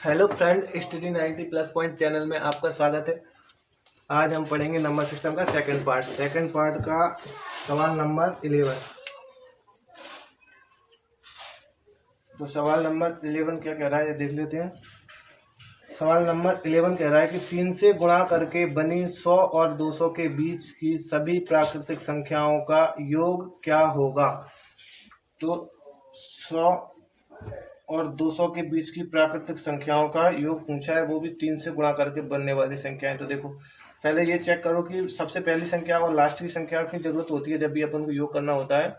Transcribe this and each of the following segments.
Hello friend, study 90 plus point channel में आपका स्वागत है। आज हम पढ़ेंगे नंबर सिस्टम का सेकंड पार्ट का सवाल नंबर 11। तो सवाल नंबर 11 क्या कह रहा है ये देख लेते हैं। सवाल नंबर 11 कह रहा है कि 3 से गुणा करके बनी 100 और 200 के बीच की सभी प्राकृतिक संख्याओं का योग क्या होगा। तो 100 और 200 के बीच की प्राकृतिक संख्याओं का योग पूछा है, वो भी 3 से गुणा करके बनने वाली संख्याएं। तो देखो पहले ये चेक करो कि सबसे पहली संख्या और लास्ट की संख्या की जरूरत होती है जब भी अपन को योग करना होता है।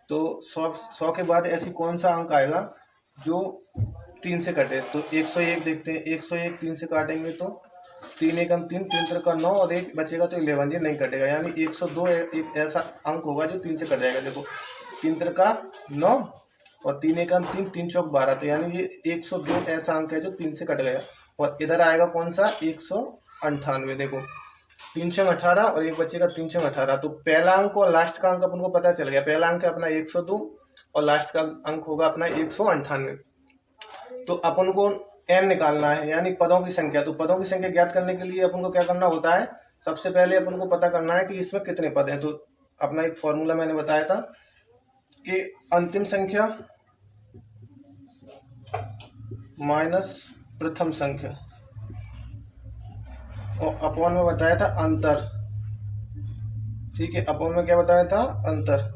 तो 100 के बाद ऐसी कौन सा अंक आएगा जो 3 से कटे। तो 101 देखते हैं, 101 3 से काटेंगे तो 3 एकम 3, 3 त्रिका 9 और एक बचेगा तो 11, ये नहीं कटेगा। यानी 102 एक ऐसा अंक होगा जो 3 से कट जाएगा। देखो 3 त्रिका 9 और 3 एकम 3, 3 चौक 12, तो यानी ये 102 ऐसा अंक है जो 3 से कट गया। और इधर आएगा कौन सा 198। देखो 3 छंग 18 और एक बचेगा 3 छंग 18। तो पहला अंक और लास्ट का अंक अपन को पता चल गया। पहला अंक है अपना 102 और लास्ट का अंक होगा अपना 198। तो अपन को n निकालना है यानी पदों की संख्या। तो पदों की संख्या ज्ञात करने के लिए अपन को क्या करना होता है, सबसे पहले अपन को पता करना है कि इसमें कितने पद हैं। तो अपना एक फॉर्मूला मैंने बताया था कि अंतिम संख्या माइनस प्रथम संख्या और अपॉन में बताया था अंतर। ठीक है, अपॉन में क्या बताया था, अंतर।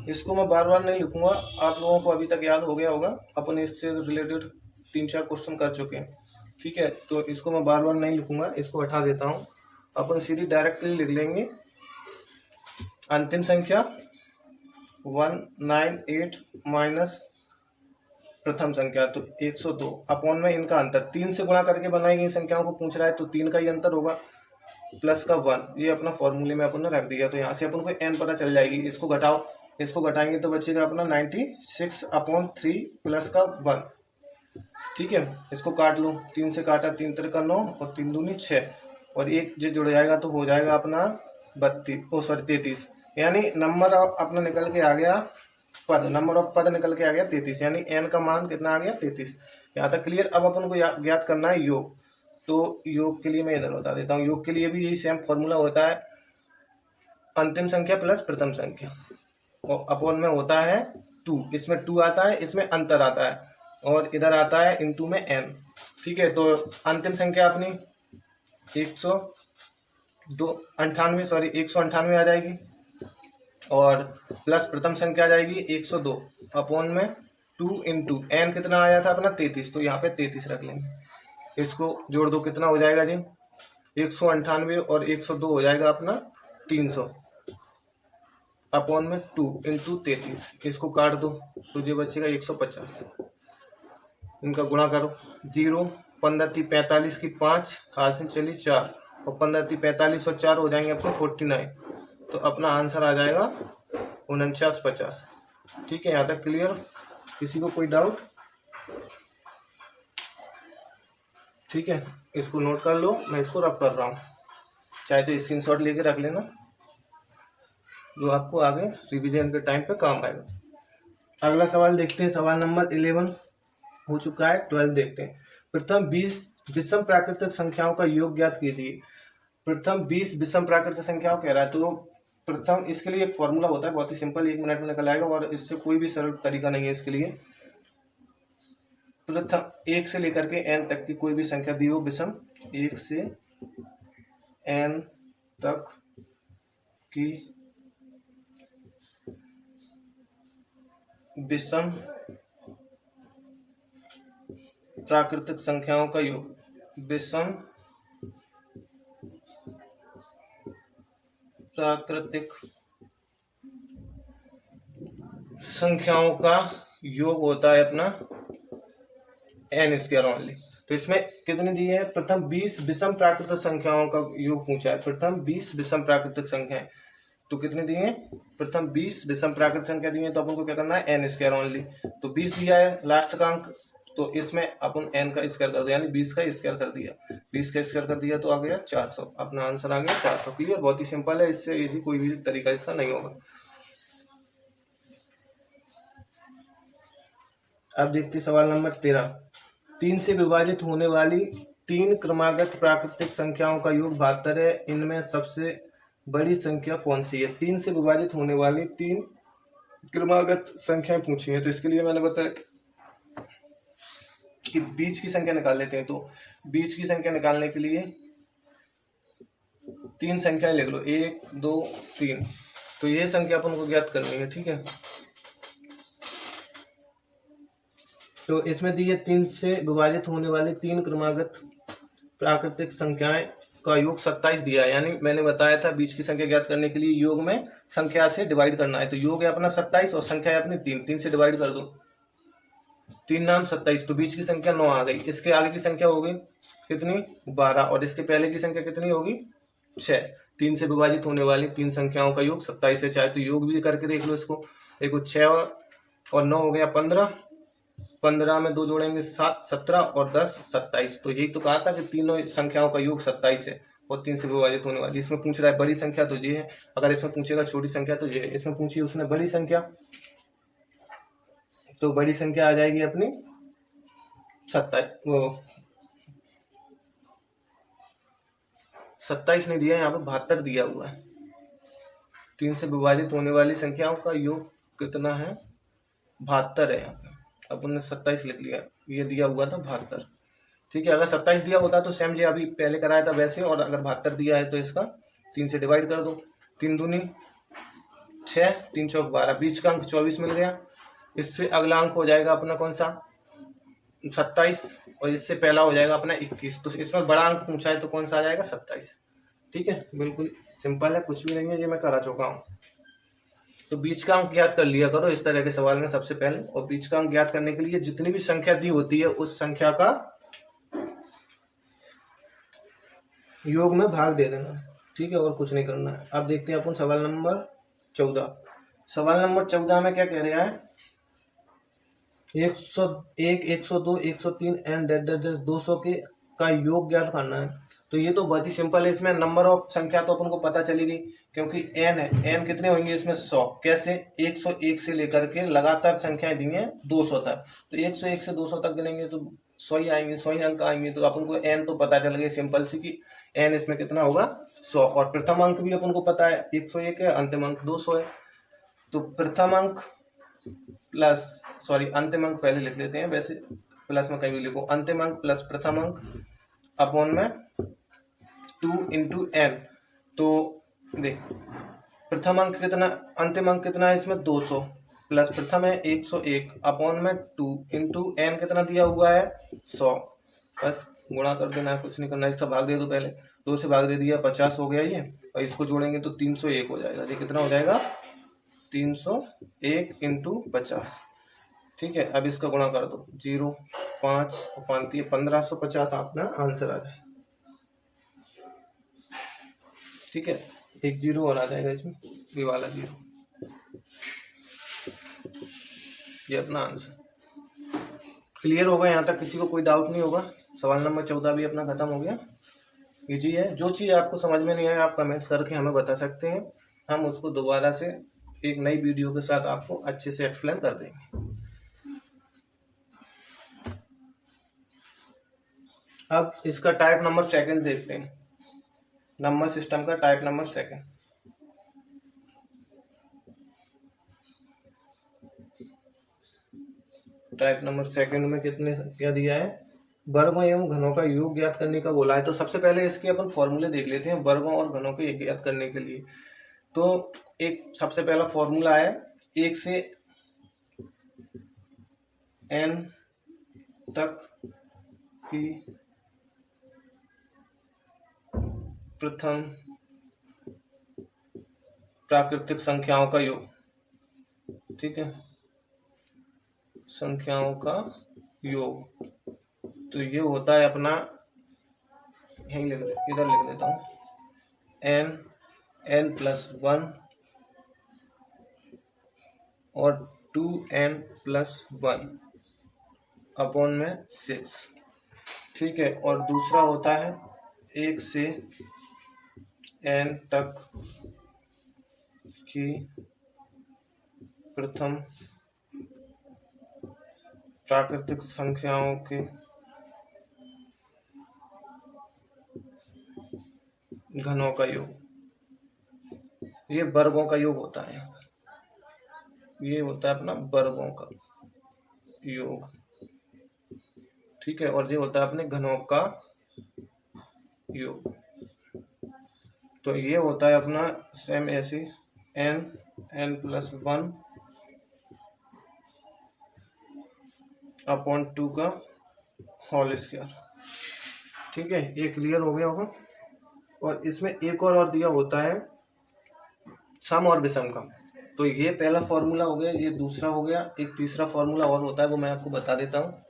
इसको मैं बार बार नहीं लिखूंगा, आप लोगों को अभी तक याद हो गया होगा, अपन इससे रिलेटेड 3-4 क्वेश्चन कर चुके हैं। ठीक है, तो इसको मैं बार बार नहीं लिखूंगा, इसको हटा देता हूं। अपन सीधी डायरेक्टली लिख लेंगे अंतिम संख्या 198 माइनस प्रथम संख्या तो 102 अपॉन में इनका अंतर। 3 से गुणा करके बनाई गई संख्याओं को पूछ रहा है तो 3 का ही अंतर होगा प्लस का 1। ये अपना फॉर्मूले में अपन ने रख दिया। तो यहाँ से अपन को n पता चल जाएगी। इसको घटाओ, इसको घटाएंगे तो बचेगा अपना 96 अपॉन 3 प्लस का 1। ठीक है, इसको काट लो, 3 से काटा 3 त्रिका 9 और 3 दूनी 6 और एक जो जुड़ जाएगा तो हो जाएगा अपना 33। यानी नंबर अपना निकल के आ गया पद, नंबर ऑफ पद निकल के आ गया 33। यानी n का मान कितना आ गया 33। यहाँ तक क्लियर। अब अपन को ज्ञात करना है योग। तो योग के लिए मैं इधर बता देता हूँ। योग के लिए भी यही सेम फॉर्मूला होता है, अंतिम संख्या प्लस प्रथम संख्या और अपॉन में होता है 2। इसमें 2 आता है, इसमें अंतर आता है और इधर आता है इनटू में n। ठीक है, तो अंतिम संख्या अपनी 198 आ जाएगी और प्लस प्रथम संख्या आ जाएगी 102 अपॉन में 2 इंटू n कितना आया था अपना 33। तो यहाँ पे 33 रख लेंगे। इसको जोड़ दो, कितना हो जाएगा जी 198 और 102 हो जाएगा अपना 300 अपॉन में 2 इंटू 33। इसको काट दो तो ये बचेगा 150। इनका गुणा करो, 0 15 × 45 की 5 हाथ से चली 4 और 15 × 45 और 4 हो जाएंगे अपने 49। तो अपना आंसर आ जाएगा 4950। ठीक है, यहाँ तक क्लियर। किसी को कोई डाउट? ठीक है, इसको नोट कर लो, मैं इसको रफ कर रहा हूँ, चाहे तो स्क्रीनशॉट लेके रख लेना जो आपको आगे रिवीजन के टाइम पे काम आएगा। अगला सवाल देखते हैं। सवाल नंबर 11 हो चुका है, 12 देखते हैं। प्रथम 20 विषम प्राकृतिक संख्याओं का योग ज्ञात कीजिए। प्रथम 20 विषम प्राकृतिक संख्याओं कह रहा है। तो प्रथम, इसके लिए एक फॉर्मूला होता है, बहुत ही सिंपल, 1 मिनट में निकल आएगा और इससे कोई भी सरल तरीका नहीं है इसके लिए। प्रथम 1 से लेकर के n तक की कोई भी संख्या दी हो विषम, 1 से n तक की विषम प्राकृतिक संख्याओं का योग, विषम प्राकृतिक संख्याओं का योग होता है अपना n स्क्वायर ओनली। तो इसमें कितनी दी है, प्रथम 20 विषम प्राकृतिक संख्याओं का योग पूछा है। प्रथम 20 विषम प्राकृतिक संख्याएं तो कितनी दी है, प्रथम 20 विषम प्राकृतिक संख्या दी है। तो अपन को क्या करना है, n स्क्वायर ओनली। तो 20 दिया है लास्ट का अंक, तो इसमें अपन n का स्क्वायर कर दिया, यानी 20 का स्क्वायर कर दिया। 20 का स्क्वायर कर दिया तो आ गया 400। अपना आंसर आ गया 400। क्लियर, बहुत ही सिंपल है, इससे इजी कोई भी तरीका इसका नहीं होगा। अब देखते सवाल नंबर 13। 3 से विभाजित होने वाली 3 क्रमागत प्राकृतिक संख्याओं का योग 72 है। इनमें सबसे बड़ी संख्या कौन सी है? 3 से विभाजित होने वाली 3 क्रमागत संख्याएं पूछी है, तो इसके लिए मैंने बताया कि बीच की संख्या निकाल लेते हैं। तो बीच की संख्या निकालने के लिए 3 संख्याएं लिख लो, 1 2 3। तो ये संख्या अपन को ज्ञात करनी है, ठीक है। तो इसमें दी है 3 से विभाजित होने वाली 3 क्रमागत प्राकृतिक संख्याएं का योग 27 दिया है। यानी मैंने बताया था बीच की संख्या ज्ञात करने के लिए योग में संख्या से डिवाइड करना है। तो योग है अपना 27 और संख्या है अपनी 3, 3 से डिवाइड कर दो, 3 नाम 27, तो बीच की संख्या 9 आ गई। इसके आगे की संख्या होगी कितनी? 12, और इसके पहले की संख्या कितनी होगी? 6। 3 से विभाजित होने वाली 3 संख्याओं का योग 27 है। चाहे तो योग भी करके देख लो इसको। देखो 6 और 9 हो गया 15, 15 में 2 जोड़ेंगे 7, 17 और 10 27। तो यही तो कहा था कि तीनों संख्याओं का योग 27 है और 3 से विभाजित होने वाली। इसमें पूछ रहा है बड़ी संख्या, तो ये है। अगर इसमें पूछेगा छोटी संख्या तो ये है। इसमें पूछी उसने बड़ी संख्या, तो बड़ी संख्या आ जाएगी अपनी 27 नहीं दिया है यहाँ पे, 72 दिया हुआ है। 3 से विभाजित होने वाली संख्याओं का योग कितना है? 72 है। यहाँ पे अपन ने 27 लिख लिया, ये दिया हुआ था 72, ठीक है। अगर 27 दिया होता तो सेम जो अभी पहले कराया था वैसे, और अगर 72 दिया है तो इसका 3 से डिवाइड कर दो। 3 दूनी 6, 3 चौक 12, बीच का अंक 24 मिल गया। इससे अगला अंक हो जाएगा अपना कौन सा? 27, और इससे पहला हो जाएगा अपना 21। तो इसमें बड़ा अंक पूछा है तो कौन सा आ जाएगा? 27, ठीक है। बिल्कुल सिंपल है, कुछ भी नहीं है, ये मैं करा चुका हूँ। तो बीच का अंक ज्ञात कर लिया करो इस तरह के सवाल में सबसे पहले। और बीच का अंक ज्ञात करने के लिए जितनी भी संख्या दी होती है उस संख्या का योग में भाग दे देना, ठीक है, और कुछ नहीं करना है। अब देखते हैं अपन सवाल नंबर 14। सवाल नंबर 14 में क्या कह रहा है? 101, 102, 103 एंड 200 के का योग ज्ञात करना है। तो ये तो बहुत ही सिंपल है। इसमें नंबर ऑफ संख्या तो अपन को पता चली गई, क्योंकि n है। n कितने होंगे इसमें? 100। कैसे? 101 से लेकर के लगातार संख्याएं दी हैं 200 तक। तो 101 से 200 तक गिनेंगे तो 100 ही आएंगे, 100 ही अंक आएंगे। तो अपन को n तो पता चल गया सिंपल सी कि n इसमें कितना होगा? 100। और प्रथम अंक भी अपन को पता है 101 है, अंतिम अंक 200 है। तो प्रथम अंक प्लस, सॉरी अंतिम अंक पहले लिख लेते हैं, वैसे प्लस में कहीं भी लिखो। अंतिम अंक प्लस प्रथम अंक अपॉन में 2 इंटू n। तो देख प्रथम अंक कितना, अंतिम अंक कितना है इसमें? 200 प्लस प्रथम है 101 अपॉन में 2 इंटू n कितना दिया हुआ है? 100। बस गुणा कर देना है, कुछ नहीं करना है। इसका भाग दे दो पहले, 2 से भाग दे दिया, 50 हो गया ये, और इसको जोड़ेंगे तो 301 हो जाएगा। ये कितना हो जाएगा? 301 इंटू 50, ठीक है। अब इसका गुणा कर दो, 0 5 5 1550 अपना आंसर आ जाएगा, ठीक है। एक 0 और आ जाएगा इसमें, ये वाला 0, ये अपना आंसर। क्लियर होगा यहाँ तक? किसी को कोई डाउट नहीं होगा? सवाल नंबर 14 भी अपना खत्म हो गया। इजी है। जो चीज़ आपको समझ में नहीं आए आप कमेंट्स करके हमें बता सकते हैं, हम उसको दोबारा से एक नई वीडियो के साथ आपको अच्छे से एक्सप्लेन कर देंगे। अब इसका टाइप नंबर सेकंड देखते हैं, नंबर सिस्टम का type number second. Type number second में कितने क्या दिया है? वर्गों एवं घनों का योग ज्ञात करने का बोला है। तो सबसे पहले इसके अपन फॉर्मूले देख लेते हैं वर्गों और घनों के योग ज्ञात करने के लिए। तो एक सबसे पहला फॉर्मूला है 1 से n तक की प्रथम प्राकृतिक संख्याओं का योग, ठीक है, संख्याओं का योग। तो ये होता है अपना, यहीं इधर लिख देता हूँ, n प्लस 1 और 2n+1 अपॉन में 6, ठीक है। और दूसरा होता है 1 से n तक की प्रथम प्राकृतिक संख्याओं के घनों का योग, ये वर्गों का योग होता है, ये होता है अपना वर्गों का योग, ठीक है। और ये होता है अपने घनों का योग। तो ये होता है अपना सेम ऐसे n+1 अपॉन 2 का होल स्क्वायर, ठीक है। ये क्लियर हो गया होगा। और इसमें एक और दिया होता है सम और विषम का। तो ये पहला फॉर्मूला हो गया, ये दूसरा हो गया, एक तीसरा फॉर्मूला और होता है, वो मैं आपको बता देता हूँ।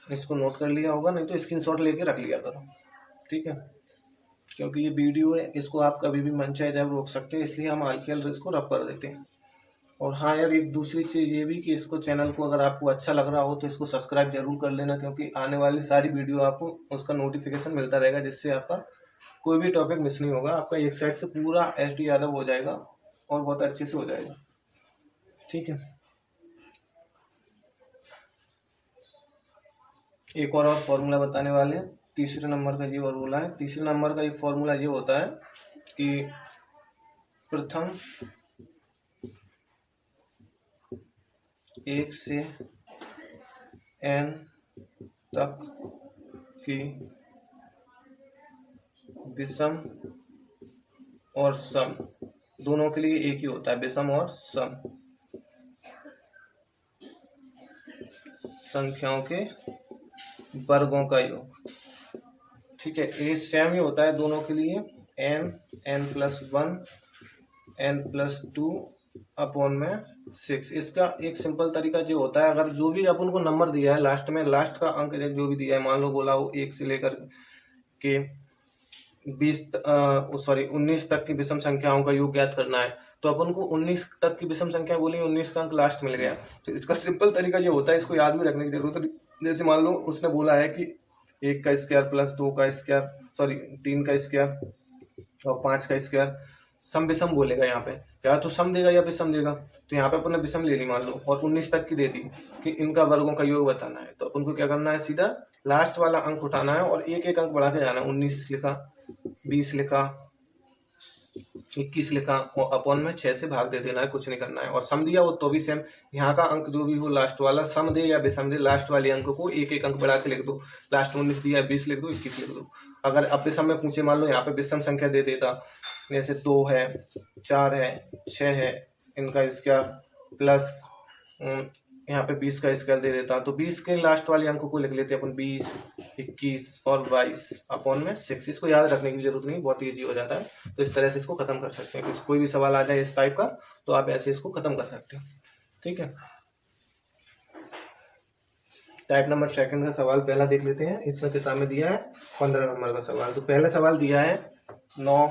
इसको नोट कर लिया होगा, नहीं तो स्क्रीनशॉट लेके रख लिया करो, ठीक है। क्योंकि ये वीडियो है, इसको आप कभी भी मन चाहे जब रोक सकते हैं, इसलिए हम हाल इसको रब कर देते हैं। और हाँ यार, एक दूसरी चीज़ ये भी कि इसको चैनल को अगर आपको अच्छा लग रहा हो तो इसको सब्सक्राइब जरूर कर लेना, क्योंकि आने वाली सारी वीडियो आपको उसका नोटिफिकेशन मिलता रहेगा, जिससे आपका कोई भी टॉपिक मिस नहीं होगा। आपका एक साइड से पूरा HD यादव हो जाएगा और बहुत अच्छे से हो जाएगा, ठीक है। एक और फॉर्मूला बताने वाले हैं। तीसरे नंबर का ये फॉर्मूला है। तीसरे नंबर का एक फॉर्मूला ये होता है कि प्रथम 1 से n तक की विषम और सम, दोनों के लिए एक ही होता है, विषम और सम संख्याओं के वर्गों का योग, ठीक है। ये सेम ही होता है दोनों के लिए, n+1 n+2 अपॉन में 6। इसका एक सिंपल तरीका जो होता है, अगर जो भी अपन को नंबर दिया है लास्ट में, लास्ट का अंक जो भी दिया है, मान लो बोला वो 1 से लेकर के 19 तक की विषम संख्याओं का योग ज्ञात करना है, तो अपन को 19 तक की विषम संख्या बोली, 19 का अंक लास्ट मिल गया। तो इसका सिंपल तरीका ये होता है, इसको याद भी रखने की जरूरत है। जैसे मान लो उसने बोला है कि 1 का स्क्वायर प्लस 2 का स्क्वायर 3 का स्क्वायर और 5 का स्क्वायर, सम विषम बोलेगा यहाँ पे, या तो सम देगा या विषम देगा। तो यहाँ पे अपन ने विषम ले ली मान लो, और 19 तक की दे दी कि इनका वर्गों का योग बताना है। तो अपन को क्या करना है, सीधा लास्ट वाला अंक उठाना है और एक एक अंक बढ़ा के जाना है। 19 लिखा, 20 लिखा, 21 लिखा, और अपॉन में 6 से भाग दे देना है, कुछ नहीं करना है। और सम दिया हो तो भी सेम, यहाँ का अंक जो भी हो लास्ट वाला, सम दे या विषम दे, लास्ट वाले अंक को एक एक अंक बढ़ा के लिख दो। लास्ट 19 दिया, 20 लिख दो, 21 लिख दो। अगर अब विषम में पूछे, मान लो यहाँ पे विषम संख्या दे देता, जैसे 2 है, 4 है, 6 है, इनका स्क्वायर प्लस यहाँ पे 20 का स्क्वायर दे देता, तो 20 के लास्ट वाले अंक को लिख लेते अपन 20, 21 और 22 अपॉन में 6। इसको याद रखने की जरूरत नहीं, बहुत ईजी हो जाता है। तो इस तरह से इसको खत्म कर सकते हैं। कोई भी सवाल आ जाए इस टाइप का तो आप ऐसे इसको खत्म कर सकते हो, ठीक है। टाइप नंबर सेकंड का सवाल पहला देख लेते हैं। इसमें किताब में दिया है 15 नंबर का सवाल। तो पहला सवाल दिया है 9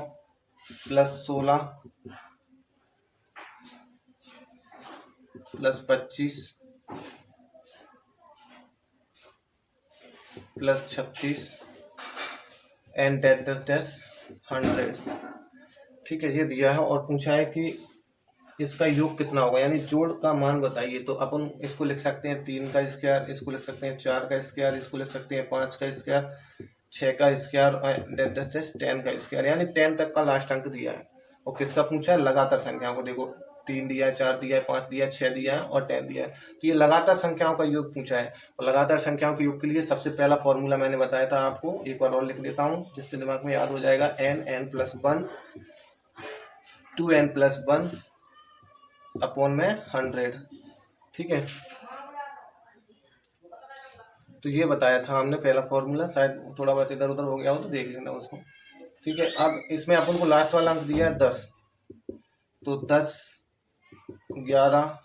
+ 16 + 25 + 36 एंड डैश 100, ठीक है। ये दिया है और पूछा है कि इसका योग कितना होगा, यानी जोड़ का मान बताइए। तो अपन इसको लिख सकते हैं 3 का स्क्वायर, इसको लिख सकते हैं 4 का स्क्वायर, इसको लिख सकते हैं 5 का स्क्वायर, 6 का स्क्वायर और डैश 10 का स्क्वायर, यानी 10 तक का लास्ट अंक दिया है। और किसका पूछा है, लगातार संख्याओं को। देखो 3 दिया है, 4 दिया है, 5 दिया है, 6 दिया है और 10 दिया है। तो ये लगातार संख्याओं का योग पूछा है। और लगातार संख्याओं के योग के लिए सबसे पहला फॉर्मूला मैंने बताया था आपको, एक बार और लिख देता हूँ जिससे दिमाग में याद हो जाएगा। n+1 2n+1 अपॉन में 100, ठीक है। तो ये बताया था हमने पहला फॉर्मूला, शायद थोड़ा बहुत इधर उधर हो गया हो तो देख लेना उसको, ठीक है। अब इसमें अपन को लास्ट वाला अंक दिया है 10, तो 10 11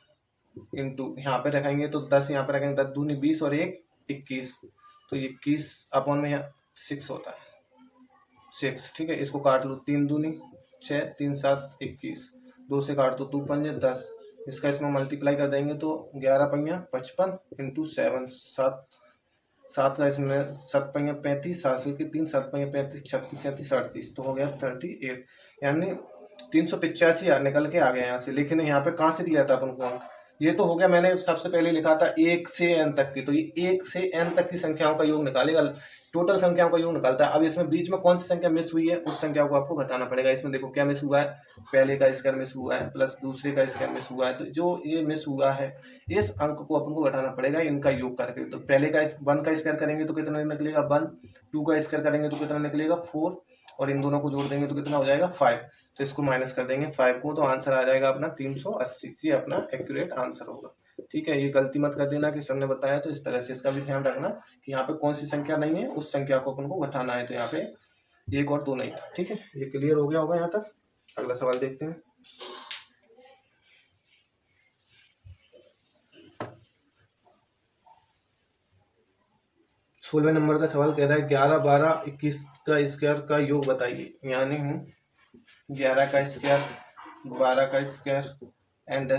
इंटू यहाँ पे रखेंगे तो 10 यहाँ पे रखेंगे, 10 दूनी 20 और 1 21, तो 21 अपॉन में यहाँ 6 होता है, 6, ठीक है। इसको काट लो, 3 दूनी 6, 3 7 21, 2 से काट दो, 2 पंजे 10, इसका इसमें मल्टीप्लाई कर देंगे तो 11 पंजा 55 इंटू 7, 7 का इसमें 7 पंजा 35, 7 से 3 7 पंजा 35, 36 37 38, तो हो गया 38, यानी 385 यार निकल के आ गया यहाँ से। लेकिन यहाँ पे कहाँ से दिया था अपन को, ये तो हो गया, मैंने सबसे पहले लिखा था 1 से n तक की, तो ये 1 से n तक की संख्याओं का योग निकालेगा, टोटल संख्याओं का योग निकालता है। अब इसमें बीच में कौन सी संख्या मिस हुई है उस संख्या को आपको घटाना पड़ेगा। इसमें देखो क्या मिस हुआ है, पहले का स्क्वायर मिस हुआ है प्लस दूसरे का स्क्वायर मिस हुआ है, तो जो ये मिस हुआ है इस अंक को अपन को घटाना पड़ेगा इनका योग करके। तो पहले का 1 का स्क्वायर करेंगे तो कितना निकलेगा 1, 2 का स्क्वायर करेंगे तो कितना निकलेगा 4, और इन दोनों को जोड़ देंगे तो कितना हो जाएगा 5। तो इसको माइनस कर देंगे 5 को, तो आंसर आ जाएगा अपना 380। ये अपना एक्यूरेट आंसर होगा। ठीक है, ये गलती मत कर देना कि सर ने बताया, तो इस तरह से इसका भी ध्यान रखना कि यहाँ पे कौन सी संख्या नहीं है उस संख्या को अपन को घटाना है। तो यहाँ पे 1 और 2 नहीं था। ठीक है, ये क्लियर हो गया होगा यहाँ तक। अगला सवाल देखते हैं। सोलहवें नंबर का सवाल कह रहा है 11, 12, 21 का स्क्वायर का योग बताइए। यानी 11 का स्क्वायर, 12 का स्क्वायर एंड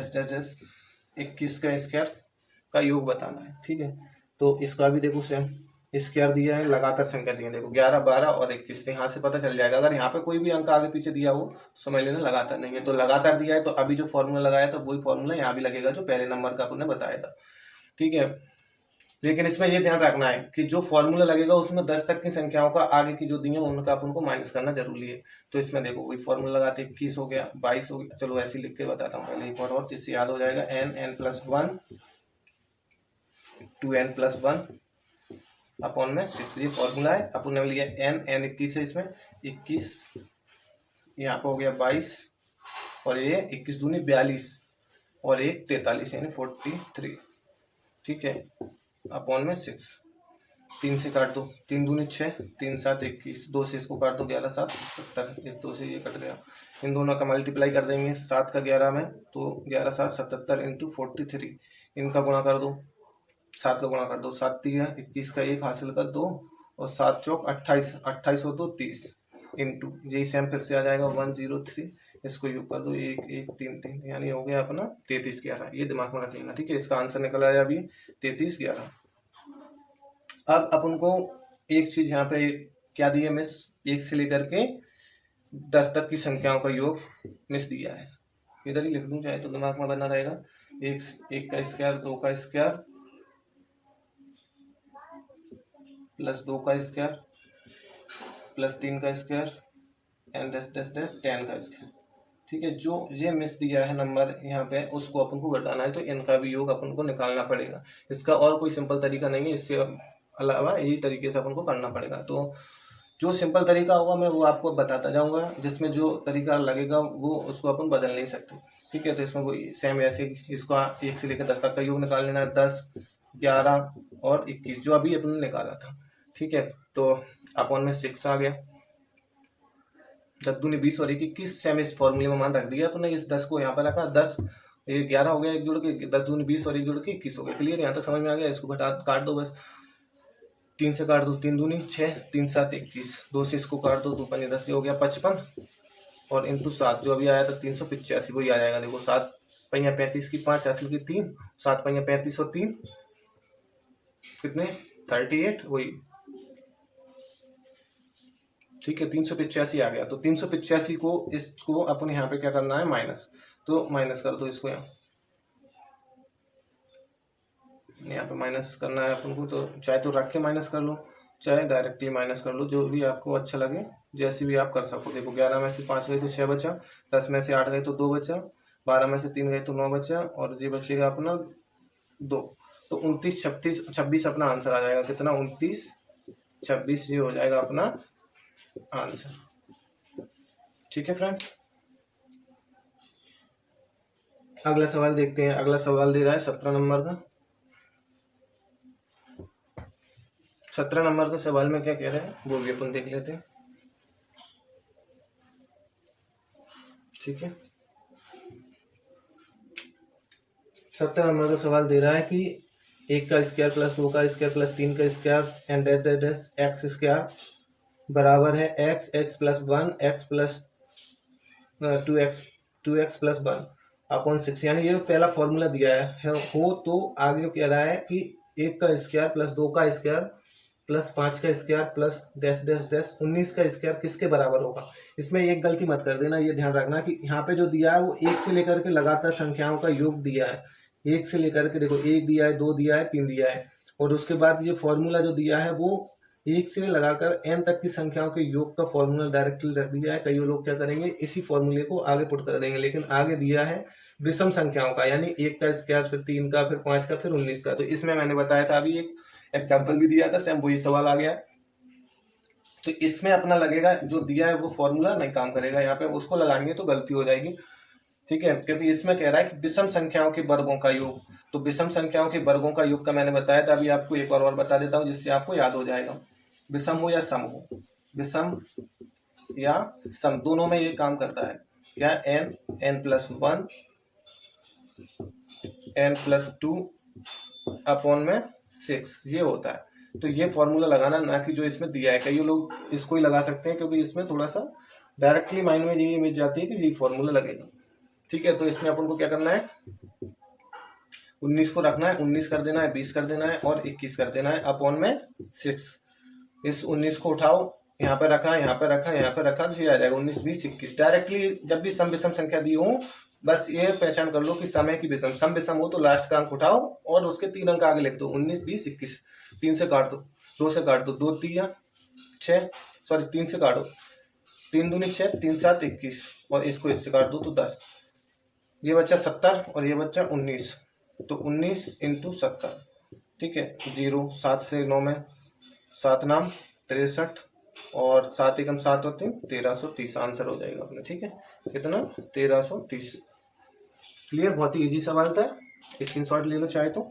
21 का स्क्वायर का योग बताना है। ठीक है, तो इसका भी देखो सेम स्क्वायर दिया है, लगातार संख्या दी है। देखो 11, 12 और 21, यहाँ से पता चल जाएगा। अगर यहाँ पे कोई भी अंक आगे पीछे दिया हो तो समझ लेना लगातार नहीं है। तो लगातार दिया है तो अभी जो फॉर्मूला लगाया था वही फॉर्मूला यहाँ भी लगेगा जो पहले नंबर का आपने बताया था। ठीक है, लेकिन इसमें ये ध्यान रखना है कि जो फॉर्मूला लगेगा उसमें 10 तक की संख्याओं का आगे की जो दी है उनका अपन को माइनस करना जरूरी है। तो इसमें देखो वही फॉर्मूला लगाते 21 हो गया, 22 हो गया। चलो ऐसे लिख के बताता हूँ पहले एक बार और, जिससे याद हो जाएगा। n+1 2n+1 अपॉन में 6, ये फॉर्मूला है। अपन ने लिया n 21 है, इसमें 21 यहाँ पे हो गया 22, और ये 21 दूनी 42 और 1 43 यानी 43। ठीक है, अपॉन में 6, 3 से काट दो, 3 दूनी 6, 3 7 21, 2 से इसको काट दो, 11 7 77, इस 2 से ये कट गया। इन दोनों का मल्टीप्लाई कर देंगे 7 का 11 में, तो 11 7 77 इंटू 43। इनका गुणा कर दो, 7 का गुणा कर दो, 7 3 21 का 1 हासिल कर दो, और 7 चौक 28, 28 हो दो 30 इंटू, यही सेम फिर से आ जाएगा 103। इसको योग कर दो 1 1 3 3, यानी हो गया अपना 33 11। ये दिमाग में रख लेना। ठीक है, इसका आंसर निकल आया अभी 33 11। अब अपन को एक चीज यहाँ पे क्या दी है मिस, 1 से लेकर के 10 तक की संख्याओं का योग मिस दिया है। इधर ही लिख दूं चाहे तो दिमाग में बना रहेगा। 1 का स्क्वायर, 2 का स्क्वायर प्लस 2 का स्क्वायर प्लस 3 का स्क्वायर एंड 10 10 का स्क्वायर। ठीक है, जो ये मिस दिया है नंबर यहाँ पे उसको अपन को घटाना है, तो इनका भी योग अपन को निकालना पड़ेगा। इसका और कोई सिंपल तरीका नहीं है, इससे अलावा यही तरीके से अपन को करना पड़ेगा। तो जो सिंपल तरीका होगा मैं वो आपको बताता जाऊंगा, जिसमें जो तरीका लगेगा वो उसको अपन बदल नहीं सकते। ठीक है, तो इसमें वो सेम ऐसे इसको 1 से लेकर 10 तक का योग निकाल लेना है, 10 11 और 21 जो अभी अपन ने निकाला था। ठीक है, तो अपॉन में 6 आ गया, 10 दूनी 20 और 21 सेम इस फॉर्मूले में मान रख दिया अपने। इस 10 को यहाँ पर रखा, 10 ये 11 हो गया एक जुड़ के, 10 दूनी 20 और एक जुड़ के 21 हो गया। क्लियर, यहाँ तक समझ में आ गया। इसको घटा काट दो बस, 3 से काट दो, 3 दूनी 6, 3 7 21, 2 से इसको काट दो, 2 5 10 हो गया 55, और इंटू 7 जो अभी आया था 385 वही आ जाएगा। देखो 7 5 35 की 5 हासिल की 3, 7 5 35 और 3 कितने 38 वही। ठीक है, 385 आ गया। तो 385 को इसको अपन यहाँ पे क्या करना है माइनस, तो माइनस कर दो इसको, यहाँ पे माइनस करना है अपन को। तो चाहे तो रख के माइनस कर लो, चाहे डायरेक्टली माइनस कर लो, जो भी आपको अच्छा लगे, जैसे भी आप कर सको। देखो 11 में से 5 गए तो 6 बचा, 10 में से 8 गए तो 2 बचा, 12 में से 3 गए तो 9 बचा, और ये बचेगा अपना 2। तो 29 26 अपना आंसर आ जाएगा। कितना 29 26, ये हो जाएगा अपना आंसर। ठीक है फ्रेंड्स, अगला सवाल देखते हैं। अगला सवाल दे रहा है 17 नंबर का। 17 नंबर के सवाल में क्या कह रहे हैं वो भी अपन देख लेते हैं। ठीक है, 17 नंबर का सवाल दे रहा है कि 1 का स्क्वायर प्लस 2 का स्क्वायर प्लस 3 का स्क्वायर एंड एक्स स्क्वायर बराबर है x plus 1 x plus 2x plus 1 upon 6। यानी ये पहला फॉर्मूला दिया है हो, तो आगे कह रहा है कि 1 का स्क्वायर प्लस 2 का स्क्वायर प्लस 5 का स्क्वायर प्लस 19 का स्क्वायर किसके बराबर होगा। इसमें एक गलती मत कर देना, ये ध्यान रखना कि यहाँ पे जो दिया है वो 1 से लेकर के लगातार संख्याओं का योग दिया है। 1 से लेकर के देखो 1 दिया है, 2 दिया है, 3 दिया है, और उसके बाद ये फॉर्मूला जो दिया है वो 1 से लगाकर n तक की संख्याओं के योग का फॉर्मूला डायरेक्टली रख दिया है। कई लोग क्या करेंगे, इसी फॉर्मूले को आगे पुट कर देंगे, लेकिन आगे दिया है विषम संख्याओं का, यानी 1 का स्क्वायर, फिर 3 का, फिर 5 का, फिर 19 का। तो इसमें मैंने बताया था, अभी एक एग्जाम्पल भी दिया था, सेम वही सवाल आ गया। तो इसमें अपना लगेगा जो दिया है वो फॉर्मूला नहीं काम करेगा, यहाँ पे उसको लगाएंगे तो गलती हो जाएगी, ठीक है, क्योंकि इसमें कह रहा है कि विषम संख्याओं के वर्गों का योग। तो विषम संख्याओं के वर्गों का योग का मैंने बताया था, अभी आपको एक और बता देता हूँ जिससे आपको याद हो जाएगा। विषम हो या सम हो, विषम या सम दोनों में ये काम करता है क्या, n+1 n+2 अपॉन में 6 ये होता है। तो ये फॉर्मूला लगाना, ना कि जो इसमें दिया है। कई लोग इसको ही लगा सकते हैं क्योंकि इसमें थोड़ा सा डायरेक्टली माइंड में ये इमेज जाती है कि ये फॉर्मूला लगेगा, ठीक है। तो इसमें अपन को क्या करना है, 19 को रखना है, 19 कर देना है, 20 कर देना है और 21 कर देना है अपॉन में 6। इस 19 को उठाओ, यहाँ पे रखा, यहाँ पे रखा, यहाँ पे रखा, तो ये आ जाएगा 19, 20, 21। डायरेक्टली जब भी सम विषम संख्या दी हो, बस ये पहचान कर लो कि समय की विषम, सम विषम हो तो लास्ट का अंक उठाओ और उसके 3 अंक आगे लिख दो, 19, 20, 21। 3 से काट दो, 2 से काट दो, 2 3 6, सॉरी 3 से काटो, 3 दूनी 6, 3 7 21, और इसको इससे काट दो तो 10। ये बच्चा 70 और ये बच्चा 19, तो 19 × 70, ठीक है। 0 7 से 9 में 7 नाम 63 और 7 एकम 7 होते हैं 1330 आंसर हो जाएगा अपने, ठीक है। कितना, 1330। क्लियर, बहुत ही इजी सवाल था, स्क्रीनशॉट ले लो चाहे तो।